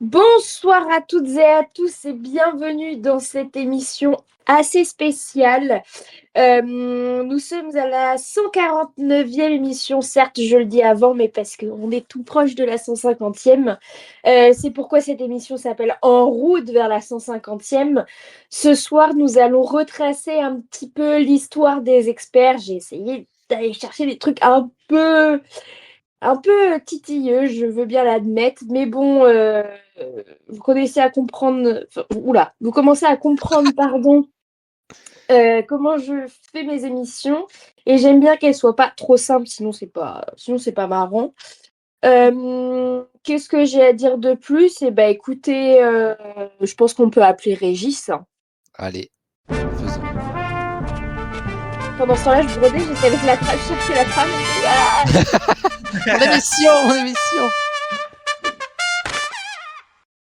Bonsoir à toutes et à tous et bienvenue dans cette émission assez spéciale. Nous sommes à la 149e émission, certes je le dis avant, mais parce qu'on est tout proche de la 150e. C'est pourquoi cette émission s'appelle En route vers la 150e. Ce soir, nous allons retracer un petit peu l'histoire des experts. J'ai essayé d'aller chercher des trucs un peu titilleux, je veux bien l'admettre, mais bon, vous commencez à comprendre, vous commencez à comprendre, pardon, comment je fais mes émissions, et j'aime bien qu'elles soient pas trop simples, sinon c'est pas marrant. Qu'est-ce que j'ai à dire de plus? Eh ben, écoutez, je pense qu'on peut appeler Régis. Allez, faisons. Pendant ce temps-là, je brodais, j'étais avec la trame, chercher la trame. Mon émission.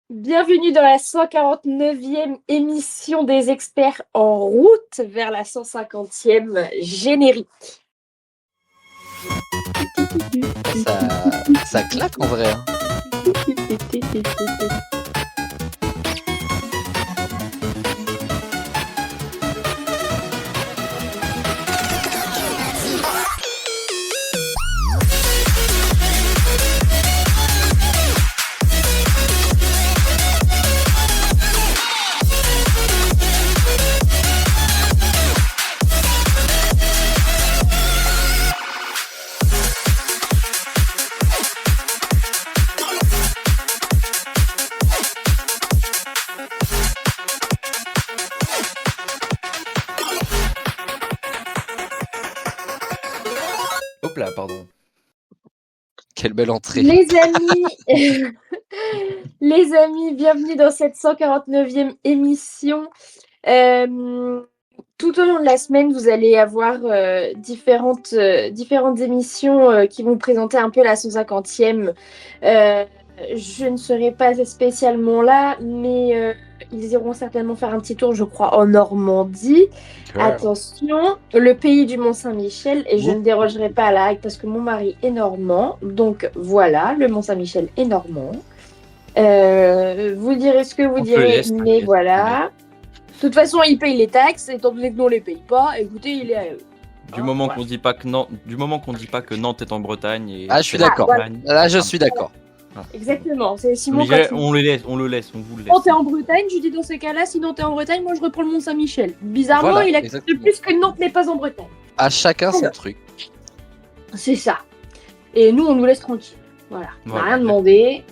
Bienvenue dans la 149e émission des experts en route vers la 150e générique. Ça claque en vrai. Hein. Hop là, pardon. Quelle belle entrée. Les amis, bienvenue dans cette 149e émission. Tout au long de la semaine, vous allez avoir différentes émissions qui vont présenter un peu la 150e. Je ne serai pas spécialement là, mais ils iront certainement faire un petit tour, je crois, en Normandie. Sure. Attention, le pays du Mont-Saint-Michel, et je ne dérogerai pas à la règle parce que mon mari est normand. Donc voilà, le Mont-Saint-Michel est normand. Vous direz ce que vous direz, mais voilà. De toute façon, ils payent les taxes, étant donné que nous on les paye pas. Écoutez, il est à eux. Du moment qu'on dit pas que Nantes est en Bretagne. Et Ah, je suis d'accord. voilà. Là, je suis d'accord. Exactement. C'est Simon. On le laisse, on vous le laisse. Quand t'es en Bretagne, je dis dans ces cas-là, sinon t'es en Bretagne, moi je reprends le Mont-Saint-Michel. Bizarrement, Voilà, il accepte exactement. plus que Nantes n'est pas en Bretagne. À chacun son Alors. truc. C'est ça. Et nous, on nous laisse tranquille. Voilà. On n'a Voilà. rien demandé.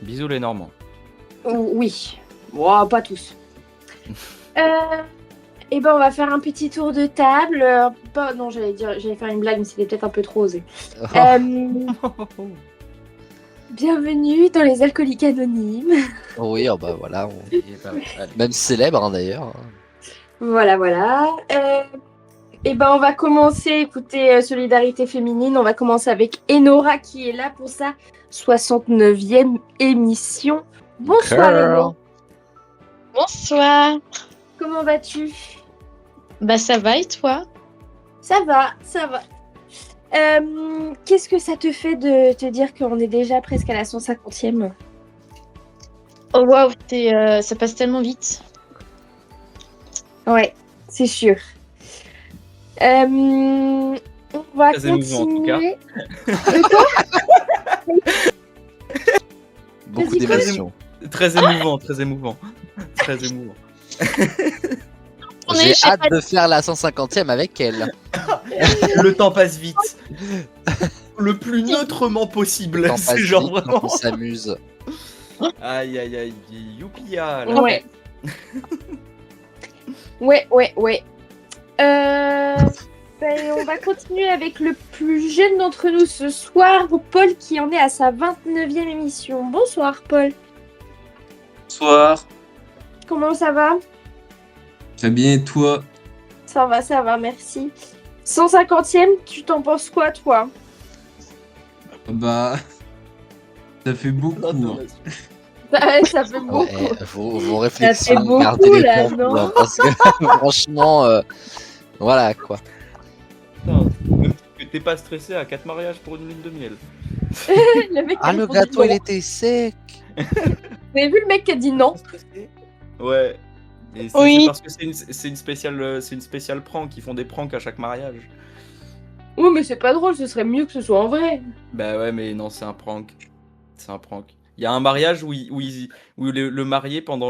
Bisous les Normands. Oui. Bon, pas tous. Et ben, on va faire un petit tour de table. Non, j'allais faire une blague, mais c'était peut-être un peu trop osé. Bienvenue dans les Alcooliques Anonymes. Oui, oh bah voilà. Même célèbre hein, d'ailleurs. Voilà. Et ben, on va commencer. Écoutez, Solidarité Féminine. On va commencer avec Enora qui est là pour sa 69e émission. Bonsoir, Girl. Enora. Bonsoir. Comment vas-tu? Bah ça va et toi? Ça va. Qu'est-ce que ça te fait de te dire qu'on est déjà presque à la 150e? Oh waouh, ça passe tellement vite. Ouais, c'est sûr. On va Très émouvant, en tout cas. continuer. Beaucoup Vas-y, d'émotions. Très émouvant. J'ai hâte de faire la 150e avec elle. Le temps passe vite. Le plus neutrement possible. Quand C'est passe genre vite, quand vraiment. on s'amuse. Aïe, youpia. Là. Ouais. Ouais. On va continuer avec le plus jeune d'entre nous ce soir, Paul, qui en est à sa 29e émission. Bonsoir, Paul. Bonsoir. Comment ça va? Très bien, et toi? Ça va, merci. 150e, tu t'en penses quoi, toi? Bah, ça fait beaucoup. Hein. Ça fait beaucoup. Ouais, vos réflexions, beaucoup, gardez les là, points, non là, parce que franchement, voilà quoi. Putain, même que t'es pas stressé à 4 mariages pour une lune de miel. Le mec, Ah, il le répond gâteau non. il était sec. Vous avez vu le mec qui a dit non? Ouais. Et c'est Oui. parce que c'est une spéciale prank. Ils font des pranks à chaque mariage. Oui, mais c'est pas drôle, ce serait mieux que ce soit en vrai. Bah ouais, mais non, c'est un prank. C'est un prank. Il y a un mariage où le marié, pendant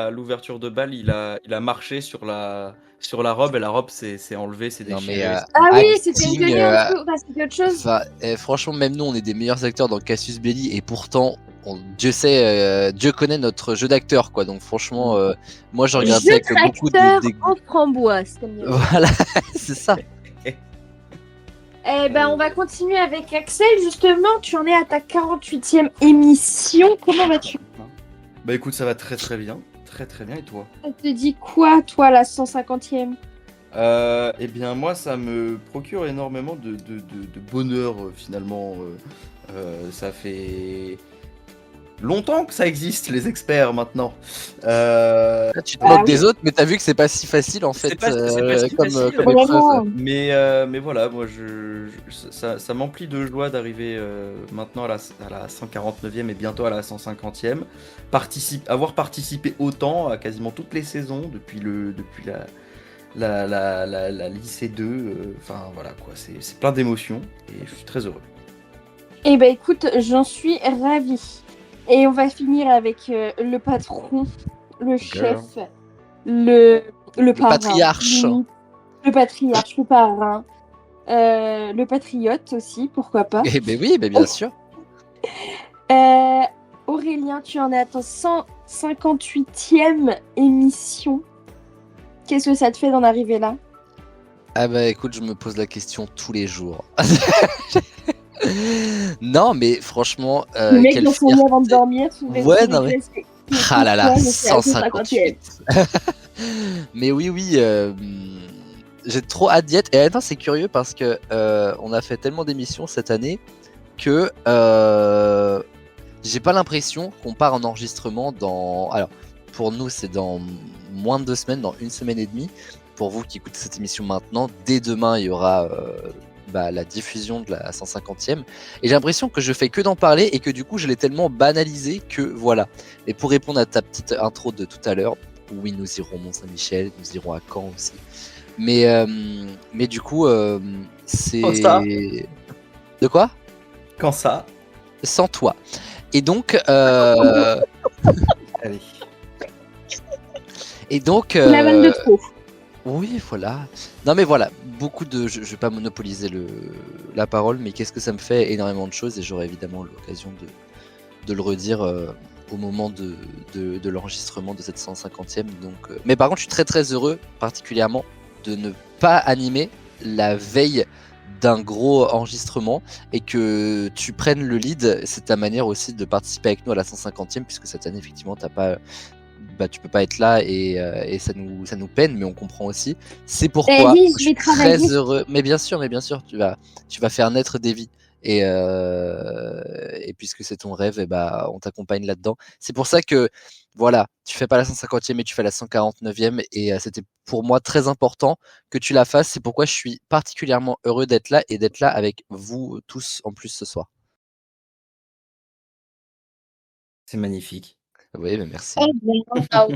l'ouverture de bal, il a marché sur la robe et la robe s'est enlevée, s'est Non, mais, déchirée. Ah oui, acting, c'était une tenue en dessous. Enfin, c'était autre chose. Enfin, franchement, même nous, on est des meilleurs acteurs dans Cassius Belli et pourtant, Dieu connaît notre jeu d'acteur, quoi. Donc franchement, moi, je regarde ça avec beaucoup de dégoût. En framboise, comme dire. Voilà, c'est ça. Eh ben, on va continuer avec Axel. Justement, tu en es à ta 48e émission. Comment vas-tu? Bah écoute, ça va très très bien. Très très bien, et toi? Ça te dit quoi, toi, la 150e? Eh bien, moi, ça me procure énormément de bonheur, finalement. Ça fait longtemps que ça existe, les experts, maintenant. Là, tu te moques des autres, mais t'as vu que c'est pas si facile, en fait, C'est pas si comme facile. comme épreuve. Mais voilà, moi, ça m'emplit de joie d'arriver maintenant à la 149e et bientôt à la 150e. Avoir participé autant à quasiment toutes les saisons depuis la lycée 2. Enfin, voilà, quoi. C'est plein d'émotions et je suis très heureux. Eh ben, écoute, j'en suis ravie. Et on va finir avec le patron, le chef, le parrain, patriarche. le patriarche, le parrain, le patriote aussi, pourquoi pas. Eh ben oui, ben bien sûr. Aurélien, tu en es à ton 158e émission. Qu'est-ce que ça te fait d'en arriver là? Ah bah écoute, je me pose la question tous les jours. Non, mais franchement, Le mec quelle dans son lit fierté. avant de dormir, s'ouvrir Ouais, sur non, les mais- fesses, et- Ah là là, Pourquoi je suis à 158. Mais oui, j'ai trop hâte d'y être. Et attends, c'est curieux parce que on a fait tellement d'émissions cette année que j'ai pas l'impression qu'on part en enregistrement dans. Alors, pour nous, c'est dans moins de 2 semaines, dans 1 semaine et demie. Pour vous qui écoutez cette émission maintenant, dès demain, il y aura la diffusion de la 150e. Et j'ai l'impression que je fais que d'en parler et que du coup, je l'ai tellement banalisé que voilà. Et pour répondre à ta petite intro de tout à l'heure, oui, nous irons Mont-Saint-Michel, nous irons à Caen aussi. Mais du coup, c'est. Oh, ça. De quoi? Quand ça? Sans toi. Et donc. Allez. Et donc. La vanne de trop. Oui, voilà. Non, mais voilà, beaucoup de. Je vais pas monopoliser la parole, mais qu'est-ce que ça me fait? Énormément de choses et j'aurai évidemment l'occasion de le redire au moment de l'enregistrement de cette 150e. Donc, mais par contre, je suis très très heureux, particulièrement, de ne pas animer la veille d'un gros enregistrement et que tu prennes le lead. C'est ta manière aussi de participer avec nous à la 150e, puisque cette année, effectivement, t'as pas. Tu peux pas être là et ça nous peine, mais on comprend aussi. C'est pourquoi Davy, je suis très heureux. Mais bien sûr, tu vas faire naître des vies. Et puisque c'est ton rêve, et on t'accompagne là-dedans. C'est pour ça que voilà, tu fais pas la 150e, mais tu fais la 149e. Et c'était pour moi très important que tu la fasses. C'est pourquoi je suis particulièrement heureux d'être là et d'être là avec vous tous en plus ce soir. C'est magnifique. Oui, mais merci. Oh, wow.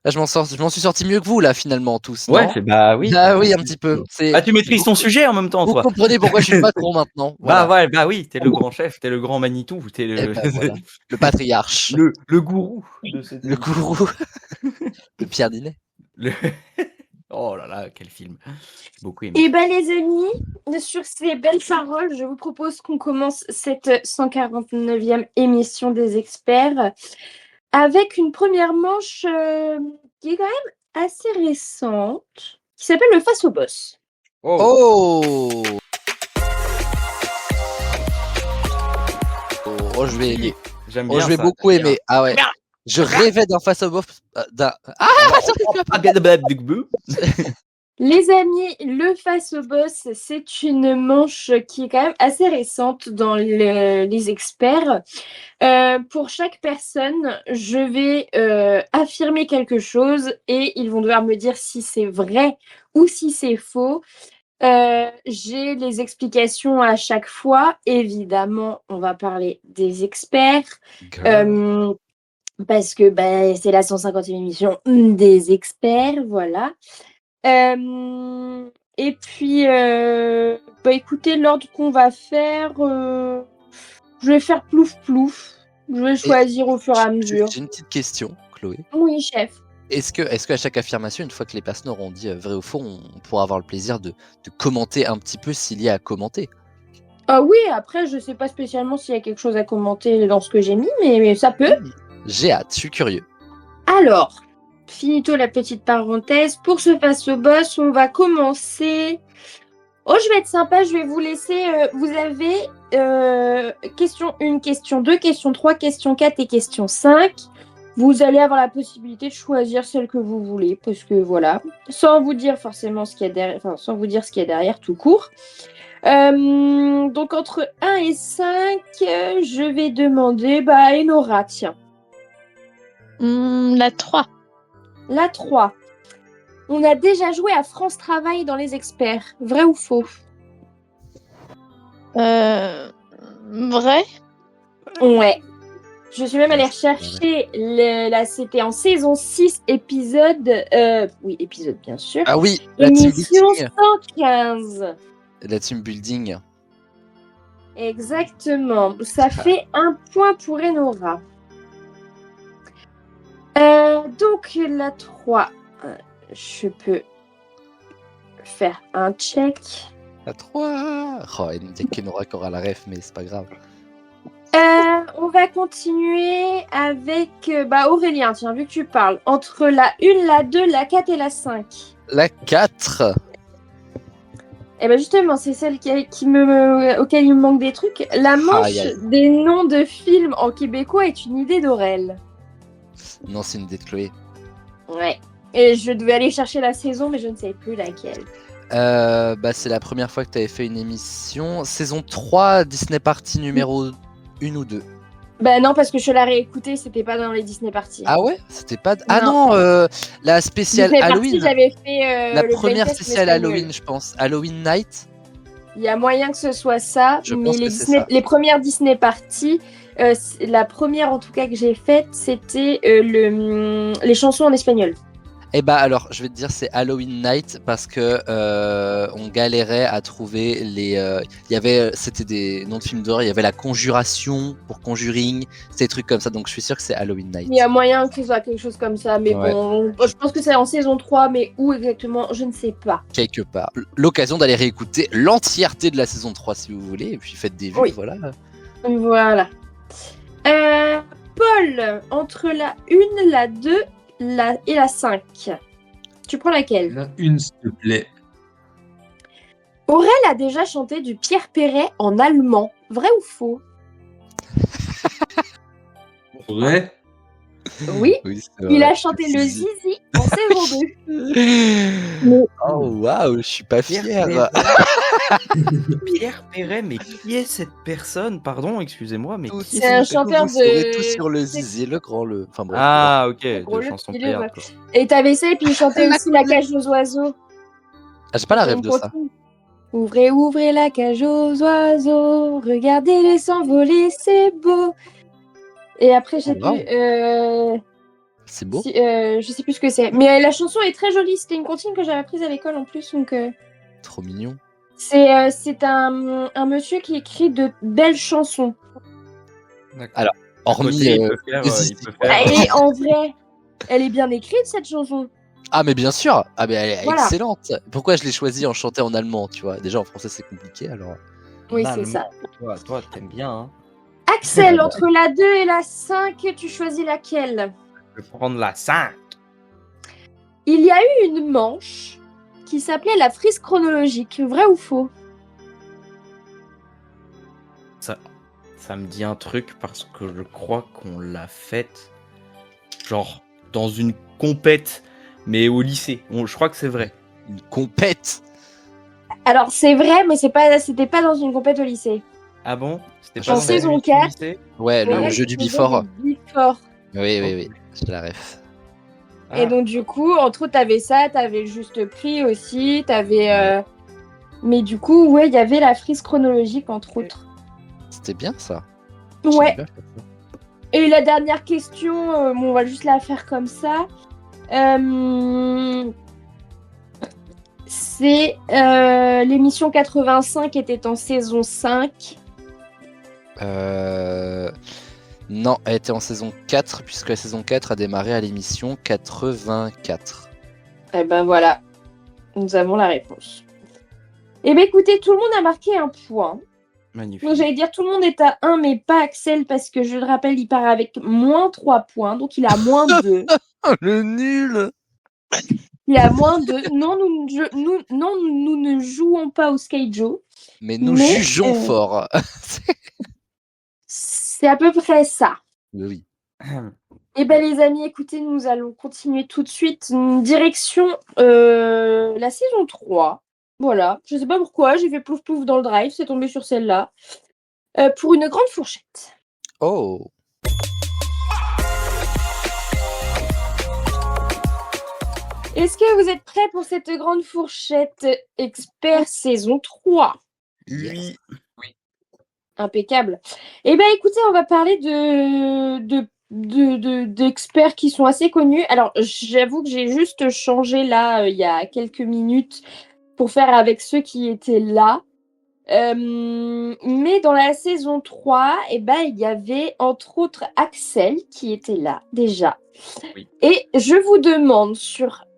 Là, je m'en suis sorti mieux que vous, là, finalement, tous. Ouais, non bah oui. Ah oui, un petit peu. Ah, tu maîtrises ton sujet en même temps, Vous toi. comprenez pourquoi je suis le patron maintenant. Voilà. Bah ouais, bah oui, t'es le grand chef, t'es le grand Manitou, t'es Eh ben, voilà. Le patriarche. le gourou. Le gourou. Le Pierre Dinet. Oh là là, quel film. J'ai beaucoup aimé. Et ben les amis, sur ces belles paroles, je vous propose qu'on commence cette 149e émission des experts avec une première manche qui est quand même assez récente, qui s'appelle le face au boss. Oh, oh, je vais aimer. J'aime Oh, bien je vais ça, beaucoup j'aime aimer. Ah ouais. Je rêvais d'un face au boss. Les amis, le face au boss, c'est une manche qui est quand même assez récente dans les experts. Pour chaque personne, je vais affirmer quelque chose et ils vont devoir me dire si c'est vrai ou si c'est faux. J'ai les explications à chaque fois. Évidemment, on va parler des experts. Parce que c'est la 150e émission des experts, voilà. Et puis, écoutez, l'ordre qu'on va faire, je vais faire plouf-plouf. Je vais choisir au fur et à mesure. J'ai une petite question, Chloé. Oui, chef. Est-ce qu'à chaque affirmation, une fois que les personnes auront dit vrai ou faux, on pourra avoir le plaisir de commenter un petit peu s'il y a à commenter? Oui, après, je sais pas spécialement s'il y a quelque chose à commenter dans ce que j'ai mis, mais ça peut. J'ai hâte, je suis curieux. Alors, finito la petite parenthèse. Pour ce face au boss, on va commencer. Oh, je vais être sympa, je vais vous laisser. Vous avez question 1, question 2, question 3, question 4 et question 5. Vous allez avoir la possibilité de choisir celle que vous voulez, parce que voilà, sans vous dire forcément ce qu'il y a derrière, enfin, sans vous dire ce qu'il y a derrière tout court. Donc entre 1 et 5, je vais demander Enora, tiens. La 3. La 3. On a déjà joué à France Travail dans les experts. Vrai ou faux? Vrai. Ouais. Je suis même allée rechercher c'était en saison 6, épisode. Oui, épisode bien sûr. Ah oui, la team Émission building. 115. La team building. Exactement. Ça fait 1 point pour Enora. Donc la 3, je peux faire un check. La 3. Oh, il n'y a qu'Enora qui aura la ref, mais c'est pas grave. On va continuer avec Aurélien, tiens, vu que tu parles. Entre la 1, la 2, la 4 et la 5. La 4. Et ben justement, c'est celle auquel il me manque des trucs. La manche Aïe, aïe. des noms de films en québécois est une idée d'Aurel. Non, c'est une idée de Chloé. Ouais. Et je devais aller chercher la saison, mais je ne sais plus laquelle. C'est la première fois que tu avais fait une émission. Saison 3, Disney Party numéro 1 ou 2. Non, parce que je l'ai réécouté, c'était pas dans les Disney Parties. Ah ouais? C'était pas... Ah non, la spéciale Disney Halloween. Parties, j'avais fait La le première playtest spéciale espagnol. Halloween, je pense. Halloween Night. Il y a moyen que ce soit ça, Je mais pense que c'est ça. les premières Disney Parties, la première en tout cas que j'ai faite, c'était les chansons en espagnol. Eh bah alors, je vais te dire, c'est Halloween Night parce que on galérait à trouver les. C'était des noms de films d'horreur. Il y avait la Conjuration pour Conjuring, ces trucs comme ça. Donc je suis sûr que c'est Halloween Night. Il y a moyen que ce soit quelque chose comme ça, mais Ouais. bon, je pense que c'est en saison 3, mais où exactement, je ne sais pas. Quelque part. L'occasion d'aller réécouter l'entièreté de la saison 3 si vous voulez, et puis faites des vues, Oui. voilà. Voilà. Paul, entre la 1, la 2 et la 5. Tu prends laquelle? La 1, s'il te plaît. Aurel a déjà chanté du Pierre Perret en allemand. Vrai ou faux? Vrai? Oui. Oui, Il a chanté le Zizi en saison 2. Oh waouh, je suis pas fier. Pierre Perret, mais qui est cette personne? Pardon, excusez-moi, mais qui est C'est un cette personne? chanteur Vous saurez de... tout sur le zizi, le grand, le. Enfin bref. Ah, ok, Gros, de le chansons petit paillardes, livre. quoi. Et t'avais ça, et puis il chantait aussi La cage aux oiseaux. Ah, j'ai pas la rêve de ça. Ouvrez, ouvrez la cage aux oiseaux, regardez-les s'envoler, c'est beau. Et après, j'ai Oh, wow. plus... C'est beau. je sais plus ce que c'est. Mais la chanson est très jolie. C'était une comptine que j'avais apprise à l'école en plus. Donc, Trop mignon. c'est un monsieur qui écrit de belles chansons. D'accord. Hormis. Côté, il peut faire, le zizi. il peut faire, Et en vrai, elle est bien écrite cette chanson. Ah mais bien sûr. Ah mais elle est Voilà. excellente. Pourquoi je l'ai choisi en chanté en allemand, tu vois? Déjà en français c'est compliqué alors. Oui, allemand. c'est ça. Toi, t'aimes bien, hein. Axel, entre la 2 et la 5, tu choisis laquelle? Je vais prendre la 5. Il y a eu une manche qui s'appelait la frise chronologique. Vrai ou faux? Ça me dit un truc parce que je crois qu'on l'a faite, genre, dans une compète, mais au lycée. Je crois que c'est vrai. Une compète. Alors, c'est vrai, mais c'était pas dans une compète au lycée. Ah bon? C'était En pas dans la saison émission 4. lycée? Ouais, le Ouais, jeu du c'était before. du Before. Oui. J'ai la ref. Et donc, du coup, entre autres, t'avais ça, t'avais le juste prix aussi, t'avais Mais du coup, ouais, il y avait la frise chronologique, entre autres. C'était bien ça. Ouais. J'aime bien faire ça. Et la dernière question, bon, on va juste la faire comme ça. C'est l'émission 85 était en saison 5. Non, elle était en saison 4, puisque la saison 4 a démarré à l'émission 84. Eh ben voilà, nous avons la réponse. Eh ben écoutez, tout le monde a marqué un point. Magnifique. Donc j'allais dire tout le monde est à 1, mais pas Axel, parce que je le rappelle, il part avec moins 3 points, donc il a moins 2. Le nul. Il a moins 2. Non, nous ne jouons pas au Skyjo. Mais nous Mais, jugeons fort. C'est à peu près ça. Oui. Eh ben les amis, écoutez, nous allons continuer tout de suite. Direction la saison 3. Voilà, je sais pas pourquoi, j'ai fait plouf plouf dans le drive, c'est tombé sur celle-là. Pour une grande fourchette. Oh. Est-ce que vous êtes prêts pour cette grande fourchette expert saison 3? Oui. Impeccable. Eh bien, écoutez, on va parler d'experts qui sont assez connus. Alors, j'avoue que j'ai juste changé là, il y a quelques minutes, pour faire avec ceux qui étaient là. Mais dans la saison 3, eh ben, il y avait entre autres Axel qui était là déjà. Oui. Et je vous demande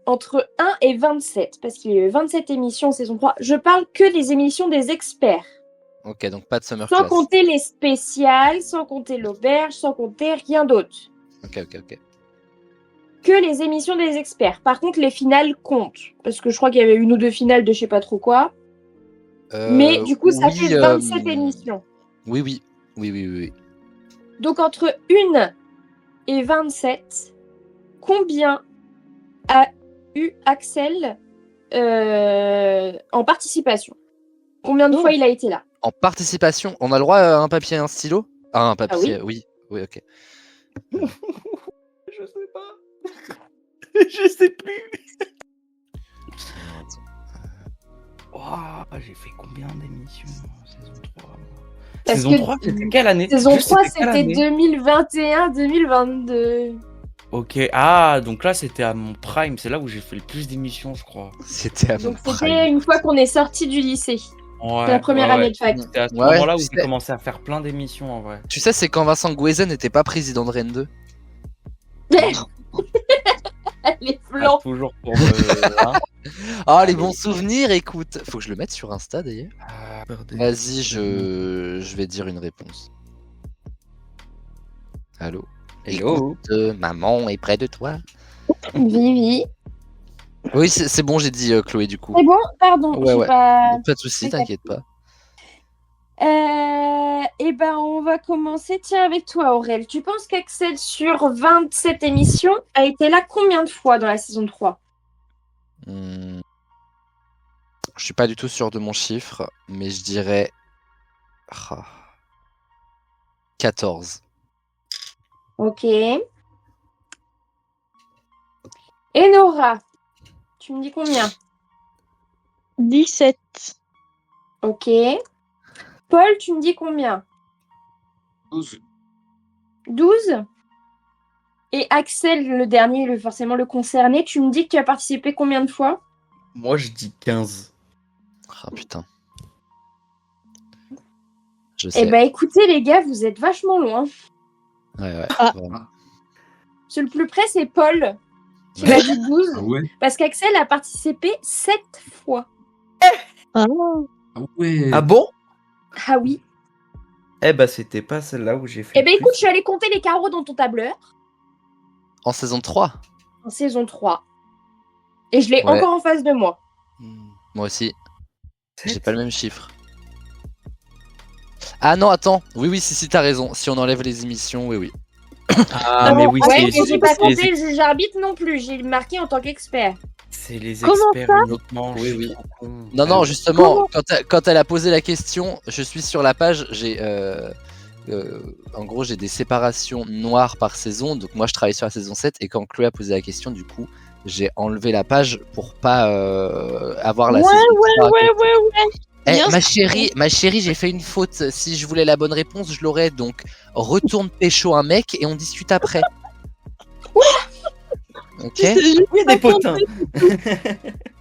entre 1 et 27, parce qu'il y a eu 27 émissions en saison 3, je parle que des émissions des experts. Ok, donc pas de Summer Sans Class. compter les spéciales, sans compter l'auberge, sans compter rien d'autre. Ok. Que les émissions des experts. Par contre, les finales comptent. Parce que je crois qu'il y avait une ou deux finales de je sais pas trop quoi. Mais du coup, ça fait 27 émissions. Oui. Donc, entre 1 et 27, combien a eu Axel en participation? Combien de fois il a été là? En participation, on a le droit à un papier et un stylo? Ah, un papier, oui. Oui, ok. Je sais pas. Je sais plus. Wow, j'ai fait combien d'émissions en saison 3 moi Parce Saison que 3, c'était quelle année? Saison Juste, 3, c'était quelle c'était année 2021-2022. Ok, ah, donc là, c'était à mon prime. C'est là où j'ai fait le plus d'émissions, je crois. C'était à mon Donc, c'était prime. une fois qu'on est sorti du lycée. Ouais, La première année de fac. C'était à ce Ouais, moment-là où tu j'ai sais. commencé à faire plein d'émissions, en vrai. Tu sais, c'est quand Vincent Gouezen n'était pas président de Rennes 2. Les Ah, flancs. toujours pour me... hein. Ah, les bons souvenirs, écoute. Faut que je le mette sur Insta d'ailleurs. Ah, Vas-y, je vais dire une réponse. Allô? Hello. Écoute, maman est près de toi. Vivi. Oui, c'est bon, j'ai dit Chloé du coup. C'est bon? Pardon. Ouais, j'ai ouais. pas... Pas de soucis, t'inquiète pas. Eh ben, on va commencer. Tiens, avec toi, Aurel. Tu penses qu'Axel, sur 27 émissions, a été là combien de fois dans la saison 3? Je suis pas du tout sûr de mon chiffre, mais je dirais 14. Ok. Enora, tu me dis combien? 17. Ok. Paul, tu me dis combien? 12. 12? Et Axel, le dernier, forcément le concerné, tu me dis que tu as participé combien de fois? Moi, je dis 15. Ah putain. Je sais. Eh ben, écoutez, les gars, vous êtes vachement loin. Ouais, Ah. vraiment. Sur le plus près, c'est Paul, qui Ouais. m'a dit 12, Ah ouais? parce qu'Axel a participé 7 fois. Ah. Ah ouais. Ah bon? Ah oui. Eh bah, c'était pas celle-là où j'ai fait. Eh ben, le écoute, plus. je suis allée compter les carreaux dans ton tableur, En saison 3. en saison 3. Et je l'ai Ouais. encore en face de moi. Moi aussi. J'ai pas le même chiffre. Ah non, attends. Oui, si, t'as raison. Si on enlève les émissions, oui. Ah, Non, mais oui, ouais, c'est et j'ai pas c'est les compté le juge arbitre non plus. J'ai marqué en tant qu'expert. C'est les Comment experts uniquement. Oui, je suis oui. trop con. Non, Ah, justement, quand elle a posé la question, je suis sur la page, j'ai... en gros, j'ai des séparations noires par saison, donc moi je travaille sur la saison 7, et quand Chloé a posé la question, du coup, j'ai enlevé la page pour pas avoir la Ouais, saison 3 ouais. Eh, Bien ma chérie, j'ai fait une faute. Si je voulais la bonne réponse, je l'aurais. Donc, retourne pécho un mec et on discute après. Ok? C'est juste Oui, des potins.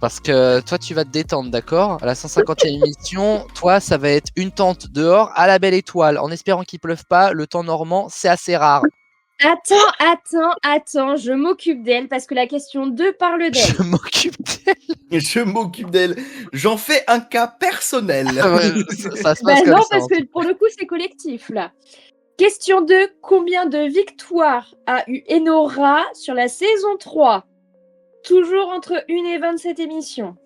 Parce que toi, tu vas te détendre, d'accord? À la 150e émission, toi, ça va être une tente dehors à la belle étoile, en espérant qu'il pleuve pas. Le temps normand, c'est assez rare. Attends, je m'occupe d'elle parce que la question 2 parle d'elle. Je m'occupe d'elle. Je m'occupe d'elle. J'en fais un cas personnel. Ça se Bah passe comme non, ça. parce que pour le coup, c'est collectif là. Question 2, combien de victoires a eu Enora sur la saison 3? Toujours entre 1 et 27 émissions.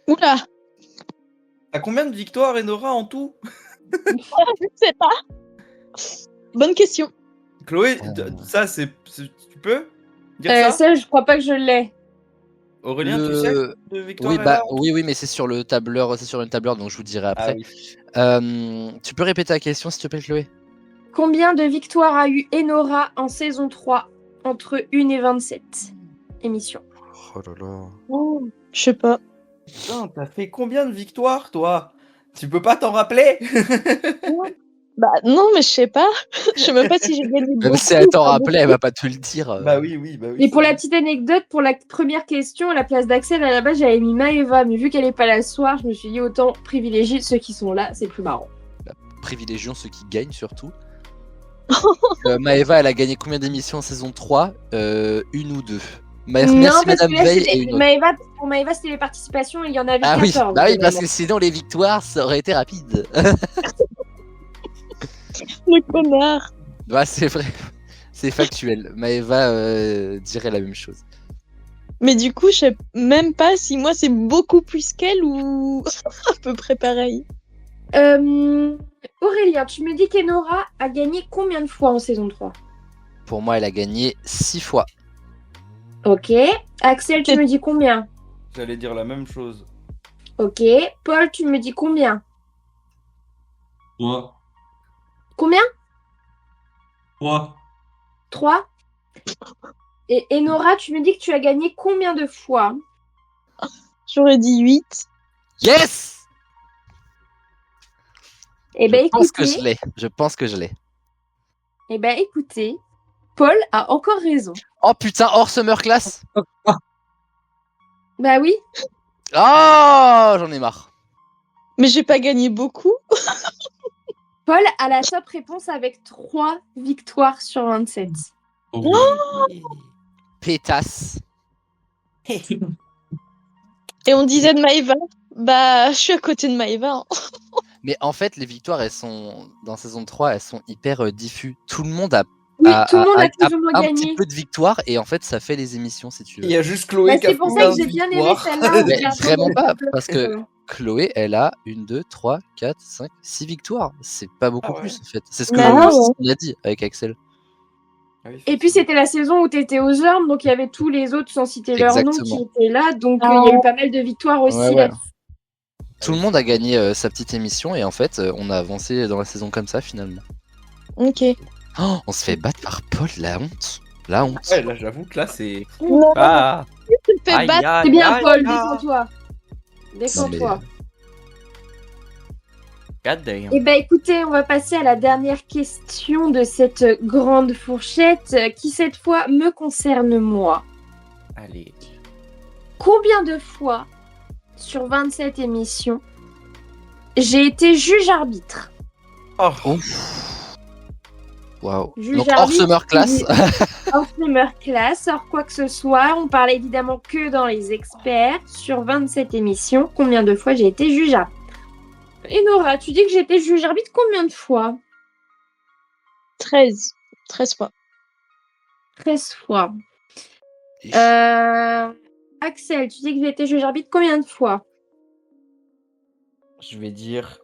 Oula, À combien de victoires Enora en tout? je sais pas. Bonne question. Chloé, ça tu peux dire ça? Ça, je crois pas que je l'ai. Aurélien, tu sais de victoires Oui, elle a en tout oui, mais c'est sur le tableur, c'est sur une tableur, donc je vous dirai Ah après. oui. Tu peux répéter la question, s'il te plaît, Chloé? Combien de victoires a eu Enora en saison 3 entre 1 et 27 émissions? Oh là là. Oh, je sais pas. Putain, t'as fait combien de victoires, toi? Tu peux pas t'en rappeler? Bah non, mais je sais pas. Je sais même pas si j'ai gagné Même beaucoup. si elle t'en pas rappelait, elle va pas te le dire. Bah oui. Et pour c'est la vrai. petite anecdote, pour la première question, à la place d'Axel, à la base, j'avais mis Maëva, mais vu qu'elle est pas là ce soir, je me suis dit autant privilégier ceux qui sont là, c'est plus marrant. Privilégions ceux qui gagnent surtout. Maëva, elle a gagné combien d'émissions en saison 3? Une ou deux. Merci non, parce Madame que là, Veil et c'était une autre. Maëva, pour Maëva, c'était les participations, il y en avait Ah 14. oui, bah oui, parce finalement. que sinon les victoires, ça aurait été rapide. Le connard. Bah c'est vrai, c'est factuel. Maëva dirait la même chose. Mais du coup, je sais même pas si moi c'est beaucoup plus qu'elle ou à peu près pareil. Aurélien, tu me dis qu'Enora a gagné combien de fois en saison 3? Pour moi, elle a gagné 6 fois. Ok. Axel, tu me dis combien? J'allais dire la même chose. Ok. Paul, tu me dis combien? 3. Combien? 3. 3. Et Enora, tu me dis que tu as gagné combien de fois? J'aurais dit 8. Yes! Eh ben, Je pense que écoutez, je l'ai. Je pense que je l'ai. Paul a encore raison. Oh putain, hors summer class. Bah oui. Oh, j'en ai marre. Mais j'ai pas gagné beaucoup. Paul a la top réponse avec 3 victoires sur 27. Oh, Pétasse. Et on disait de Maëva. Bah, je suis à côté de Maëva. Hein. Mais en fait, les victoires, elles sont dans saison 3, elles sont hyper diffus. Tout le monde a, Oui, tout le monde a plus ou moins un gagné. petit peu de victoires et en fait, ça fait les émissions si tu Il veux. y a juste Chloé Bah, qui a c'est pour ça plein que de j'ai bien aimé victoires. celle-là. Mais Regarde, vraiment pas, regarde, parce que Chloé, elle a 1, 2, 3, 4, 5, 6 victoires. C'est pas beaucoup Ah ouais. plus en fait. C'est ce Bah ouais. qu'on a dit avec Axel. Ah oui, Et puis c'était la saison où tu étais aux Ormes, donc il y avait tous les autres sans citer leur nom qui Exactement. étaient là, donc Ah il y a ouais. eu pas mal de victoires aussi. Ouais, ouais. là. Tout le monde a gagné sa petite émission et en fait, on a avancé dans la saison comme ça finalement. Ok. Oh, on se fait battre par Paul, la honte. La honte. Ouais, là, j'avoue que là, c'est. Non, Ah! tu me fais Aïe, battre. aïe, C'est bien aïe, Paul, aïe. défends-toi. Non, Défends-toi. God damn. Eh ben écoutez, on va passer à la dernière question de cette grande fourchette qui cette fois me concerne moi. Allez. Combien de fois sur 27 émissions j'ai été juge arbitre? Oh! Ouf. Waouh. Juge Donc hors arbitre, summer class. Hors summer class, hors quoi que ce soit. On parle évidemment que dans les experts. Sur 27 émissions, combien de fois j'ai été juge arbitre? Et Nora, tu dis que j'ai été juge arbitre combien de fois? 13. 13 fois. 13 fois. Axel, tu dis que j'ai été juge arbitre combien de fois? Je vais dire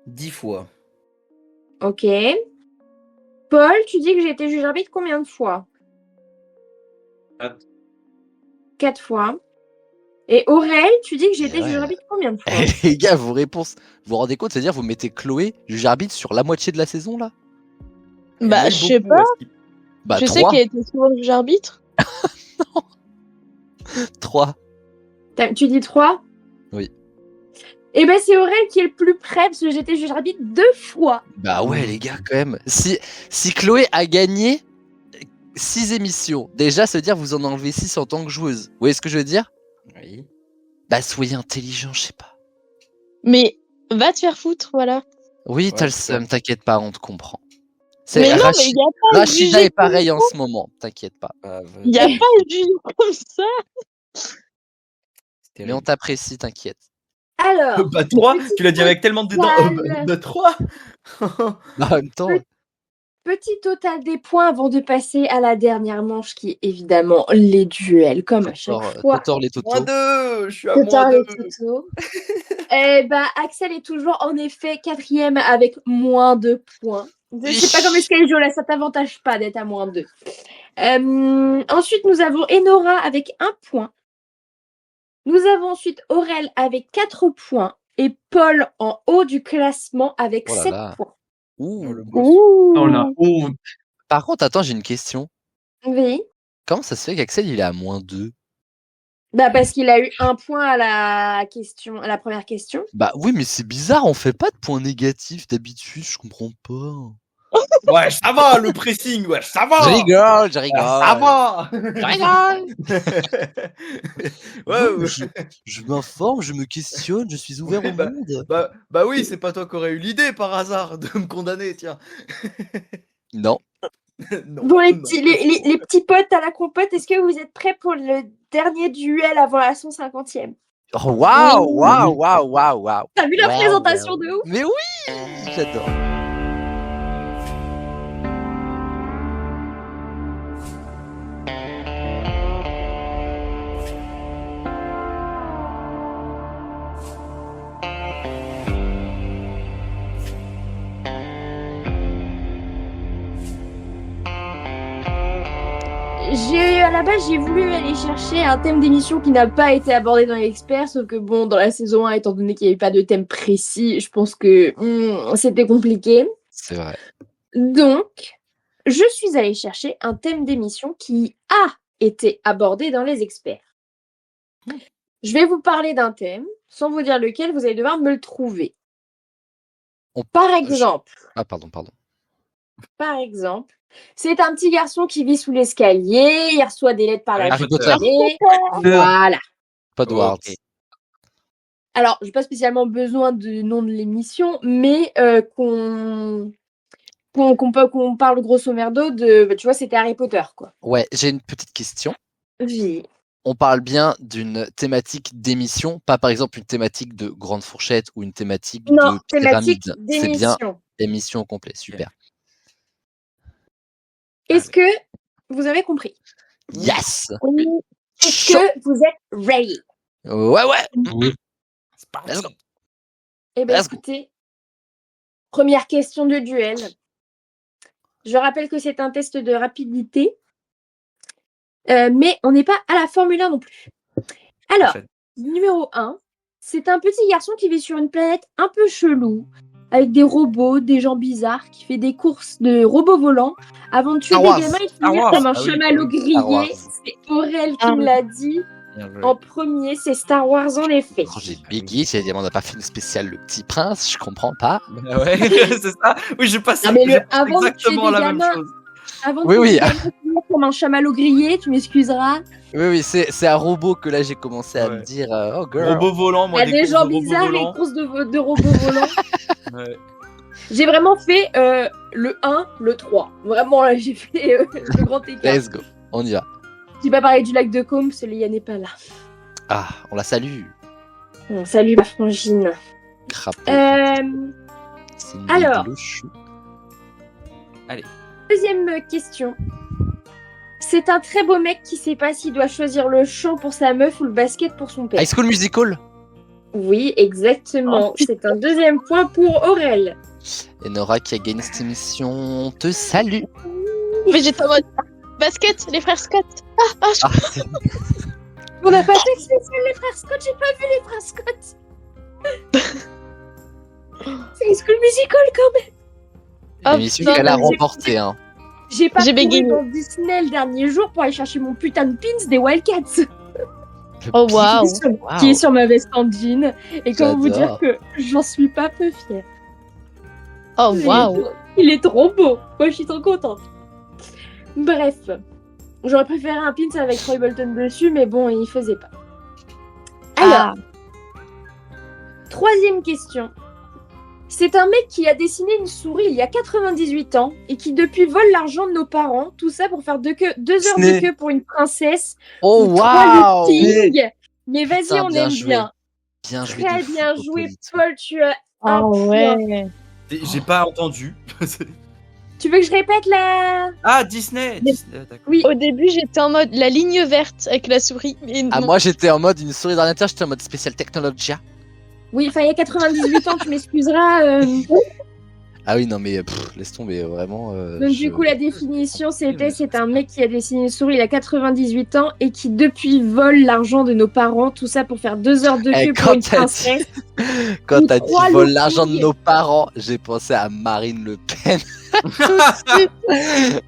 10 fois. Ok. Paul, tu dis que j'ai été juge arbitre combien de fois? 4. 4 fois. Et Aurel, tu dis que j'ai été Ouais. juge arbitre combien de fois? Eh, les gars, vos réponses, vous vous rendez compte, c'est-à-dire vous mettez Chloé, juge arbitre, sur la moitié de la saison là? Bah, Il y en a je sais beaucoup, pas. à ce qui- Bah Je sais 3. qu'elle était souvent juge arbitre. 3. Tu dis 3? Oui. Eh ben, c'est Aurel qui est le plus près, parce que j'étais juge arbitre 2 fois. Bah ouais, les gars, quand même. Si Chloé a gagné 6 émissions, déjà, se dire vous en enlevez 6 en tant que joueuse. Vous voyez ce que je veux dire? Oui. Bah, soyez intelligent, je sais pas. Mais va te faire foutre, voilà. Oui, Ouais, t'as le c'est seum, vrai. t'inquiète pas, on te comprend. Mais non, mais il n'y a pas à Rachida juger est pareil en ce moment, t'inquiète pas. Ah, Il n'y a pas à juger comme ça. Mais on t'apprécie, t'inquiète. Alors, Bah 3, petit tu l'as dit avec tellement de dedans. total. Bah 3. Bah, en même temps, Petit total des points avant de passer à la dernière manche, qui est évidemment les duels, comme à chaque fois. Totor les Moins totos. 2, je suis à Total moins les 2. totos. Eh bah, Axel est toujours en effet 4e avec moins 2 points. Je sais pas comment est-ce qu'elle joue là, ça t'avantage pas d'être à moins 2. Ensuite, nous avons Enora avec 1 point. Nous avons ensuite Aurel avec 4 points et Paul en haut du classement avec Oh là 7 là. points. Ouh. le boss. On a honte. Par contre, attends, j'ai une question. Oui. Comment ça se fait qu'Axel il est à moins 2? Bah parce qu'il a eu 1 point à la question, à la première question. Bah oui, mais c'est bizarre, on fait pas de points négatifs d'habitude, je comprends pas. Ouais, ça va, le pressing, ouais, ça va. Je rigole, je rigole. Ça va. Je rigole. Ouais, Non, je m'informe, je me questionne, je suis ouvert Ouais, au monde. bah oui, c'est pas toi qui aurais eu l'idée par hasard de me condamner, tiens. Non. Non, Bon, les non. petits potes à la compote, est-ce que vous êtes prêts pour le dernier duel avant la 150e? Oh, waouh, waouh, waouh, waouh, waouh. T'as vu la Wow, présentation wow. de ouf? Mais oui, j'adore. À la base, j'ai voulu aller chercher un thème d'émission qui n'a pas été abordé dans les experts, sauf que bon, dans la saison 1, étant donné qu'il n'y avait pas de thème précis, je pense que c'était compliqué. C'est vrai. Donc, je suis allée chercher un thème d'émission qui a été abordé dans les experts. Je vais vous parler d'un thème, sans vous dire lequel, vous allez devoir me le trouver. Par exemple, Pardon. Par exemple, c'est un petit garçon qui vit sous l'escalier, il reçoit des lettres par la Harry Potter. cheminée. Voilà. Podwards. Ok. Alors, j'ai pas spécialement besoin du nom de l'émission, mais qu'on parle grosso merdo de, tu vois, c'était Harry Potter, quoi. Ouais, j'ai une petite question. Oui. On parle bien d'une thématique d'émission, pas par exemple une thématique de grande fourchette ou une thématique Non, de thématique pyramide. C'est bien d'émission. émission au complet, super. Est-ce que vous avez compris? Yes. Est-ce que vous êtes ready? Ouais. Oui. C'est parti. Let's go. Eh bien, Let's go. écoutez, première question de duel. Je rappelle que c'est un test de rapidité, mais on n'est pas à la Formule 1 non plus. Alors, numéro 1, c'est un petit garçon qui vit sur une planète un peu chelou, avec des robots, des gens bizarres, qui fait des courses de robots volants. Avant de tuer Star des Wars. gamins et de Star finir Wars. comme un Ah oui, chamallow Star Wars. grillé. C'est Aurel qui me l'a dit. Bien joué. En premier, c'est Star Wars en effet. Quand j'ai bégayé, j'ai dit on n'a pas fait une spéciale Le Petit Prince, je comprends pas. Bah ouais, c'est ça. Oui, j'ai passé, Ah, mais j'ai passé avant de tuer exactement des la même gamins- chose. Avant de Oui, tuer oui. des gamins et de finir comme un chamallow grillé, tu m'excuseras. Oui, c'est un robot que là j'ai commencé à Ouais. me dire oh girl. Robot volant, Il moi, y a des courses gens de robots bizarres et volants. courses de robots volants. Ouais. J'ai vraiment fait le 1, le 3. Vraiment, là, j'ai fait le grand écart. Let's go, on y va. J'ai pas parlé du lac de Côme, parce que Léa n'est pas là. Ah, on la salue. Bon, salut ma frangine. Crapaud. C'est une alors. bille de chou. Deuxième question. C'est un très beau mec qui sait pas s'il doit choisir le chant pour sa meuf ou le basket pour son père. High School Musical. Oui, exactement. C'est un deuxième point pour Aurel. Et Nora qui a gagné cette émission te salue. Mais j'étais en mode basket, les frères Scott. Ah, c'est- On n'a pas fait spécial les frères Scott, j'ai pas vu les frères Scott. C'est High School Musical quand même. Ah, L'émission putain, qu'elle a mais- remportée. Hein. J'ai pas J'ai couru bégayé. dans Disney le dernier jour pour aller chercher mon putain de pins des Wildcats Le Oh pire, waouh. qui est sur ma veste en jean. Et comment vous dire J'adore. que j'en suis pas peu fière. Oh Il est waouh. trop- Il est trop beau. Moi, je suis trop contente. Bref. J'aurais préféré un pins avec Troy Bolton dessus, mais bon, il faisait pas. Alors, troisième question. C'est un mec qui a dessiné une souris il y a 98 ans et qui depuis vole l'argent de nos parents, tout ça pour faire 2 heures Disney. de queue pour une princesse. Oh ou 3 waouh! lifting. Mais vas-y, Putain, on bien aime joué. bien. Bien joué Très de fou, bien joué, Popolito. Paul, tu as un Oh point. ouais. J'ai pas entendu. Tu veux que je répète la... Ah, Disney, Disney, d'accord. Oui, Au début, j'étais en mode la ligne verte avec la souris. Mais Ah, non. moi j'étais en mode une souris d'ordinateur, j'étais en mode spécial technologia. oui, enfin, il y a 98 ans, tu m'excuseras. Ah oui, non, mais laisse tomber, vraiment. Donc du coup, la définition, c'est un mec qui a dessiné une souris il a 98 ans et qui depuis vole l'argent de nos parents, tout ça pour faire 2 heures de Eh, queue quand pour une t'as princesse. Quand Ou t'as dit 3 vole l'argent de loopings. nos parents, j'ai pensé à Marine Le Pen.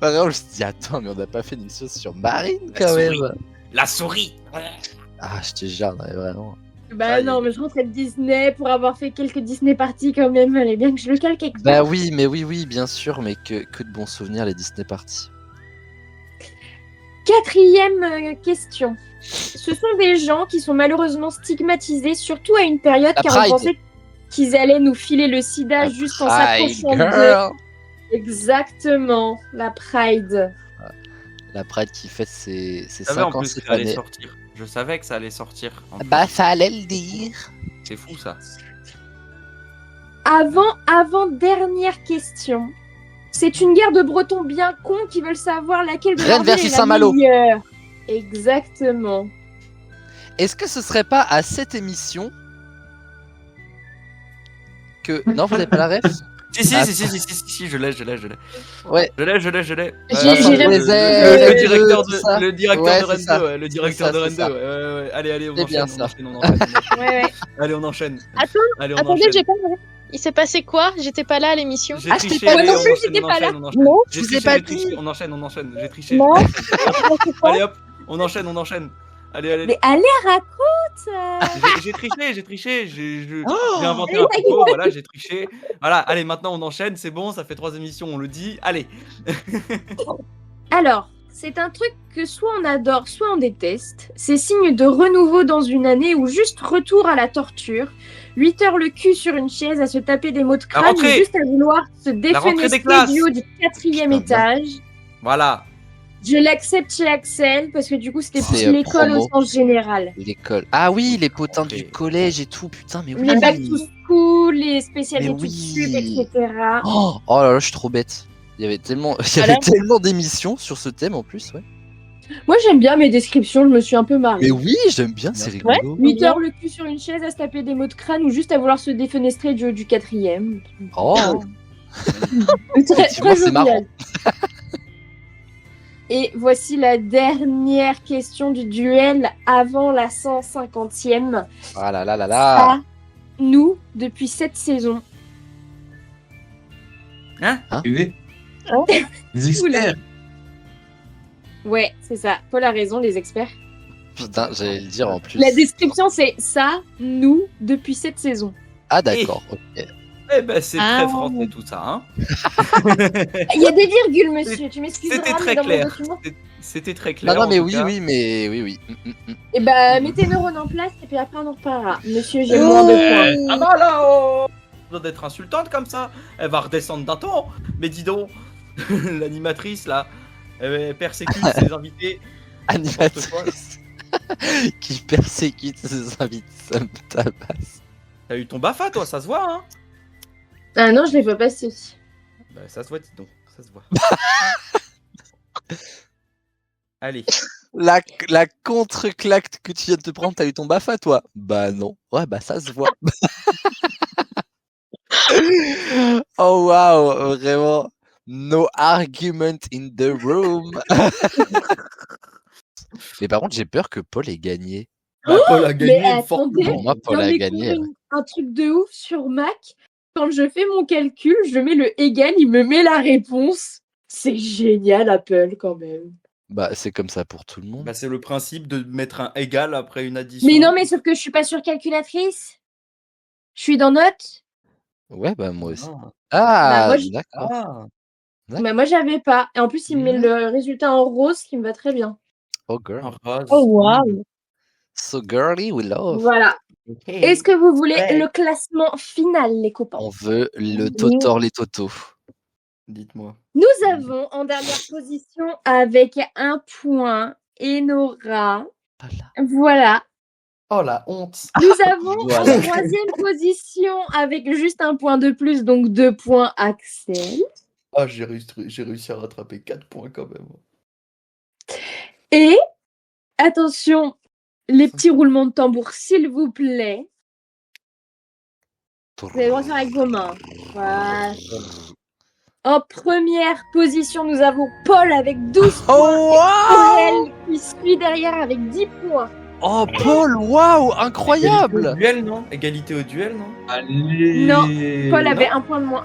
Vraiment, je me suis dit, attends, mais on n'a pas fait une émission sur Marine La quand souris. même. La souris. Ah, je te jure, non, mais vraiment. Bah non, mais je rentrais de Disney pour avoir fait quelques Disney parties quand même. Fallait bien que je le cale quelque Bah part. oui, mais oui, bien sûr, mais que de bons souvenirs, les Disney Parties. Quatrième question. Ce sont des gens qui sont malheureusement stigmatisés, surtout à une période La car Pride. on pensait qu'ils allaient nous filer le sida La juste en Pride s'approchant d'eux. Girl. Exactement, la Pride. La Pride qui fête ses Je savais en 5 ans plus que cette ça allait année. sortir. Je savais que ça allait sortir. en plus. Bah, ça allait le dire. C'est fou ça. Avant dernière question. C'est une guerre de Bretons bien cons qui veulent savoir laquelle de Rennes leur ville versus est la Saint-Malo. meilleure. Exactement. Est-ce que ce serait pas à cette émission que. Non, vous n'avez pas la ref? Si, Ah, je l'ai. Ouais. Je l'ai. J'ai jamais- Le les directeur tout ça. de Ouais, Rennes c'est ça. 2, ouais, le directeur C'est de ça, Rennes c'est 2, ouais. Allez, on C'est bien enchaîne, ça. on enchaîne. Ouais. Allez, on enchaîne. Attends, Allez, on Attendez, enchaîne. j'ai pas. Il s'est passé quoi? J'étais pas là à l'émission. J'ai Ah, je t'ai triché, pas- allez, moi non on plus, enchaîne, j'étais on pas enchaîne, là. on enchaîne. Non. J'ai Je vous ai triché, pas j'ai triché, dit. on enchaîne, j'ai triché. Non. Allez hop, on enchaîne. Allez. Mais allez, raconte. J'ai triché, j'ai Oh inventé un pipeau, voilà, j'ai triché. Voilà, allez, maintenant on enchaîne, c'est bon, ça fait 3 émissions, on le dit. Allez. Alors, c'est un truc que soit on adore, soit on déteste. C'est signe de renouveau dans une année ou juste retour à la torture. 8 heures le cul sur une chaise à se taper des mots de crâne ou rentrée. juste à vouloir se rentrée des défenestrer classes. du haut du 4e Putain, étage. Voilà. Je l'accepte chez Axel parce que du coup c'était C'est, plus l'école promo. au sens général. L'école. Ah oui, les potins Ok. du collège et tout, putain, mais oui. Les back to school, les spécialités Mais oui. de sup, etc. Oh là là, je suis trop bête. Il y avait tellement d'émissions sur ce thème en plus, ouais. Moi j'aime bien mes descriptions, je me suis un peu marrée. Mais oui, j'aime bien, c'est Ouais. rigolo. 8 heures le cul sur une chaise à se taper des mots de crâne ou juste à vouloir se défenestrer du haut du 4e. Oh, Très, Effectivement, c'est marrant. jovial. Et voici la dernière question du duel avant la 150e. ah là là là À là. nous, depuis cette saison. TV. Hein Les experts. Ouais, c'est ça. Paul a raison, les experts. Putain, j'allais le dire en plus. La description, c'est ça, nous, depuis cette saison. Ah d'accord, ok. Eh ben, c'est Ah. très français tout ça, hein. Il y a des virgules, monsieur, tu m'excuseras, C'était mais très dans mon clair. document. C'était très clair. Non, non, en mais tout oui, cas. oui, mais oui. Et bah, mettez tes neurones en place et puis après on en reparlera. Monsieur, j'ai moins de points. Ah bah là, oh besoin d'être insultante comme ça. Elle va redescendre d'un ton. Mais dis donc, l'animatrice là, elle persécute ses invités. Animatrice qui persécute ses invités, ça me tabasse. T'as eu ton BAFA toi, ça se voit hein. Ah non, je l'ai pas passé. Bah, ça se voit, dis donc, ça se voit. Allez. La contre-claque que tu viens de te prendre, t'as eu ton BAFA toi? Bah non. Ouais, bah ça se voit. Oh waouh, vraiment. No argument in the room. Mais par contre, j'ai peur que Paul ait gagné. Bah, Paul a gagné Mais fort. attendez, Pour moi, Paul j'en a ai gagné. compris un truc de ouf sur Mac. Quand je fais mon calcul, je mets le égal, il me met la réponse. C'est génial, Apple, quand même. Bah, c'est comme ça pour tout le monde. Bah, c'est le principe de mettre un égal après une addition. Mais non, mais sauf que je suis pas sur calculatrice. Je suis dans notes. Ouais, bah moi aussi. Ah. Ah, moi, je- d'accord. Ah. Bah, moi, j'avais pas. Et en plus, il me met le résultat en rose, qui me va très bien. Oh girl. Un rose. Oh waouh. So girly, we love. Voilà. Ok. Est-ce que vous voulez Ouais. le classement final, les copains? On veut le totor les totos. Dites-moi. Nous avons en dernière position avec 1 point Enora. Voilà. Oh la honte. Nous avons Voilà. en troisième position avec juste 1 point de plus, donc 2 points Axel. Ah, j'ai réussi à rattraper 4 points quand même. Et attention, les petits roulements de tambour, s'il vous plaît. Vous allez le refaire avec vos mains. Voilà. En première position, nous avons Paul avec 12 points. Oh Et wow! Aurel qui suit derrière avec 10 points. Oh Paul, waouh, Égalité au incroyable! duel, non? Égalité au duel, non? Allez. Non, Paul avait 1 point de moins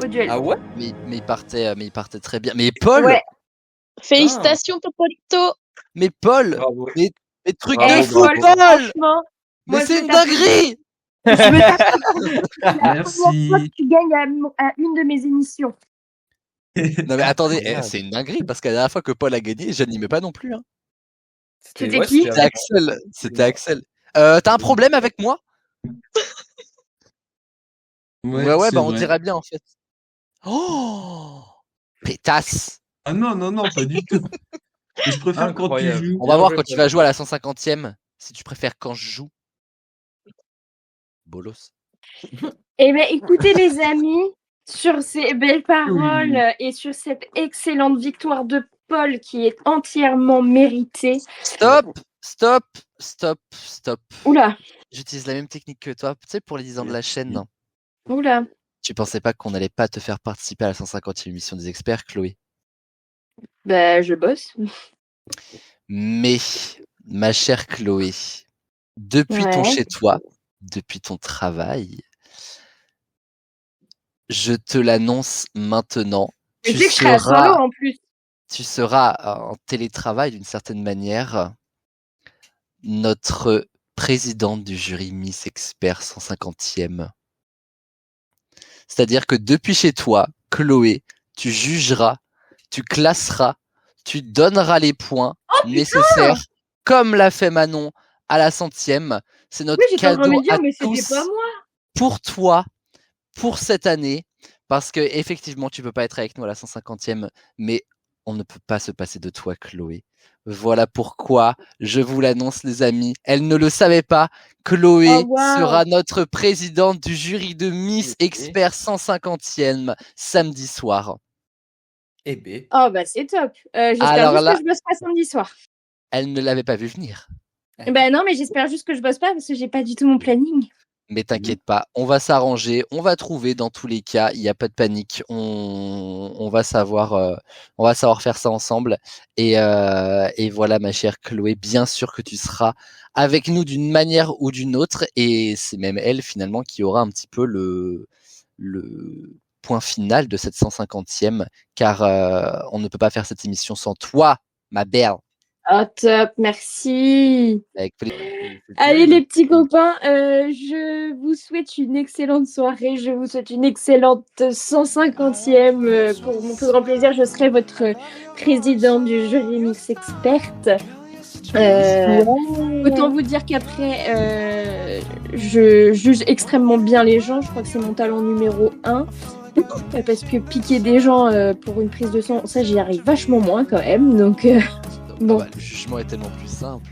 au duel. Ah ouais? Mais il partait très bien. Mais Paul, Ouais. Félicitations, Popolito. mais Paul, Bravo. mais truc Bravo, de Eh, fou, Paul, Paul! franchement, Mais moi, c'est je une tape- dinguerie! je me tape la Merci. première fois que tu gagnes à une de mes émissions. Non mais attendez, Incroyable. c'est une dinguerie parce que la dernière fois que Paul a gagné, j'animais pas non plus. Hein. C'était qui? C'était Axel. C'était Axel. T'as un problème avec moi? Ouais, c'est bah on vrai. dirait bien en fait. Oh! Pétasse! Ah non, pas du tout. Mais je préfère quand tu Incroyable. joues. On va Bien voir joué, quand tu Paul. vas jouer à la 150e, si tu préfères quand je joue. Bolos. Eh bien, écoutez, les amis, sur ces belles paroles et sur cette excellente victoire de Paul qui est entièrement méritée. Stop! Stop! Stop! Stop! Oula, J'utilise la même technique que toi, tu sais, pour les 10 ans de la chaîne. oula. Tu pensais pas qu'on allait pas te faire participer à la 150e émission des experts, Chloé? Bah, je bosse. Mais, ma chère Chloé, depuis ton Ouais. chez-toi, depuis ton travail, je te l'annonce maintenant, Tu sais que je serai à Saint-Lô en plus. tu seras en télétravail d'une certaine manière notre présidente du jury Miss Expert 150e. C'est-à-dire que depuis chez toi, Chloé, tu jugeras, tu classeras, tu donneras les points nécessaires, comme l'a fait Manon à la 100e. C'est notre Oui, j'étais en train de cadeau me dire, à mais c'était tous pas moi. pour toi, pour cette année, parce que effectivement, tu peux pas être avec nous à la 150e, mais on ne peut pas se passer de toi, Chloé. Voilà pourquoi je vous l'annonce, les amis. Elle ne le savait pas. Chloé Oh, wow. sera notre présidente du jury de Miss Ok. Expert 150e samedi soir. Eh ben. Oh, bah, c'est top. J'espère Alors juste là- que je bosse pas samedi soir. Elle ne l'avait pas vu venir. Bah, non, mais j'espère juste que je bosse pas parce que j'ai pas du tout mon planning. Mais t'inquiète pas, on va s'arranger, on va trouver dans tous les cas, il n'y a pas de panique, on va savoir faire ça ensemble. Et voilà, ma chère Chloé, bien sûr que tu seras avec nous d'une manière ou d'une autre, et c'est même elle finalement qui aura un petit peu le point final de cette 150e, car on ne peut pas faire cette émission sans toi, ma belle. Oh, top, merci. Avec Allez, les petits copains, je vous souhaite une excellente soirée. Je vous souhaite une excellente 150e. Pour mon plus grand plaisir, je serai votre présidente du jury Mix Experte. Autant vous dire qu'après, je juge extrêmement bien les gens. Je crois que c'est mon talent numéro 1. Parce que piquer des gens pour une prise de sang, ça j'y arrive vachement moins quand même. Donc, bon. le jugement est tellement plus simple.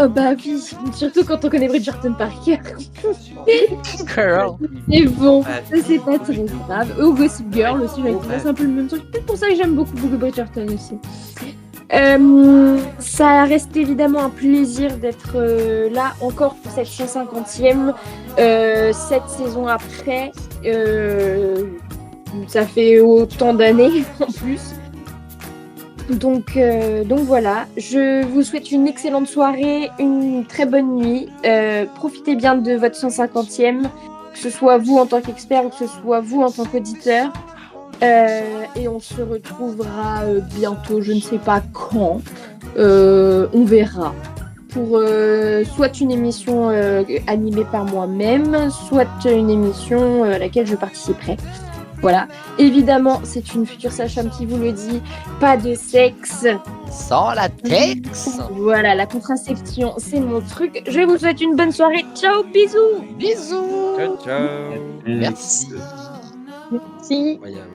Oh bah oui, surtout quand on connaît Bridgerton par cœur. Girl. C'est bon, Ouais. ça c'est pas très grave. Ou Gossip Girl aussi, j'ai envie de dire, c'est un peu le même truc. C'est pour ça que j'aime beaucoup Bridgerton aussi. Ça reste évidemment un plaisir d'être là encore pour cette 150e. 7 saisons après, ça fait autant d'années en plus. Donc voilà, je vous souhaite une excellente soirée, une très bonne nuit. Profitez bien de votre 150e, que ce soit vous en tant qu'expert ou que ce soit vous en tant qu'auditeur. Et on se retrouvera bientôt, je ne sais pas quand. On verra. Pour soit une émission animée par moi-même, soit une émission à laquelle je participerai. Voilà. Évidemment, c'est une future sage-femme qui vous le dit. Pas de sexe. Sans la texte. Voilà, la contraception, c'est mon truc. Je vous souhaite une bonne soirée. Ciao, bisous. Bisous. Ciao, ciao. Merci. Si. Incroyable.